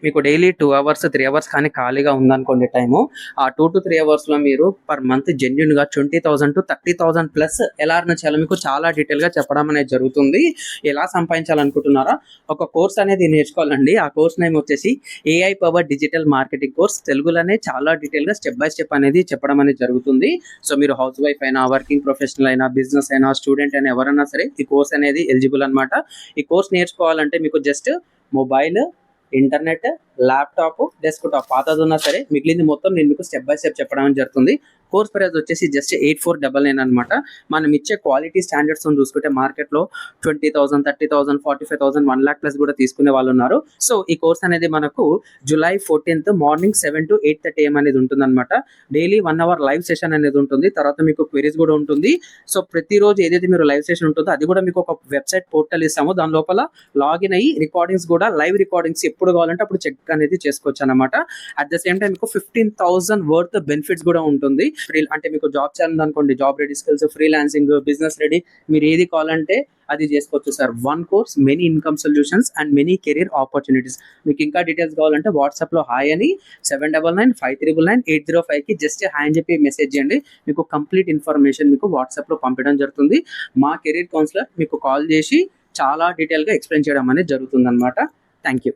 మీకు daily 2 hours, 3 hours కానీ ఖాళీగా ఉందనుకోండి టైము. ఆ 2-3 అవర్స్‌లో మీరు పర్ మంత్ జెన్యూన్‌గా 20,000-30,000 ప్లస్ ఎలా ఎర్న్ చేయాలో మీకు చాలా డీటెయిల్‌గా చెప్పడం అనేది జరుగుతుంది. ఎలా సంపాదించాలనుకుంటున్నారా? ఒక కోర్స్ అనేది నేర్చుకోవాలండి. ఆ కోర్స్ నేమ్ వచ్చేసి AI power digital marketing course. తెలుగులోనే చాలా డీటెయిల్‌గా స్టెప్ బై స్టెప్ అనేది చెప్పడం అనేది జరుగుతుంది. సో మీరు హౌస్ వైఫ్ అయినా, వర్కింగ్ ప్రొఫెషనల్ అయినా, బిజినెస్ అయినా, స్టూడెంట్ అయినా ఎవరైనా సరే ఈ కోర్స్ అనేది ఎలిజిబుల్ అనమాట. ఈ కోర్స్ నేర్చుకోవాలంటే మీకు just mobile, internet, laptop, desktop పాతదున్నా సరే మిగిలింది మొత్తం నేను మీకు స్టెప్ బై స్టెప్ చెప్పడం జరుగుతుంది. కోర్స్ ప్రైస్ వచ్చేసి జస్ట్ 8499 అనమాట. మనం ఇచ్చే క్వాలిటీ స్టాండర్డ్స్‌ని చూసుకుంటే మార్కెట్‌లో 20,000, 30,000, 45,000, 1,00,000 ప్లస్ కూడా తీసుకునే వాళ్ళున్నారు. సో ఈ కోర్స్ అనేది మనకు జులై 14థ్ మార్నింగ్ 7-8:30 AM అనేది ఉంటుందన్నమాట. డైలీ 1 అవర్ లైవ్ సెషన్ అనేది ఉంటుంది. తర్వాత మీకు క్వెరీస్ కూడా ఉంటుంది. సో ప్రతిరోజు ఏదైతే మీరు లైవ్ సెషన్ ఉంటుందో అది కూడా మీకు ఒక వెబ్‌సైట్ పోర్టల్ ఇస్తాము. దాని లోపల లాగిన్ అయ్యి రికార్డింగ్స్ కూడా లైవ్ రికార్డింగ్స్ ఎప్పుడు కావాలంటే అప్పుడు చెక్ అనేది చేసుకోవచ్చు అనమాట. అట్ ద సేమ్ టైం మీకు 15,000 వర్త్ బెనిఫిట్స్ కూడా ఉంటుంది. అంటే మీకు జాబ్ చేయాలనుకోండి, job ready skills, freelancing, business ready, మీరు ఏది కావాలంటే అది చేసుకోవచ్చు sir. One course, many income solutions and many career opportunities. మీకు ఇంకా డీటెయిల్స్ కావాలంటే వాట్సాప్లో హాయ్ అని 7995998005కి జస్ట్ హాయ్ అని చెప్పి మెసేజ్ చేయండి. మీకు కంప్లీట్ ఇన్ఫర్మేషన్ మీకు వాట్సాప్లో పంపడం జరుగుతుంది. మా కెరీర్ కౌన్సిలర్ మీకు కాల్ చేసి చాలా డీటెయిల్గా ఎక్స్ప్లెయిన్ చేయడం అనేది జరుగుతుంది అనమాట. Thank you.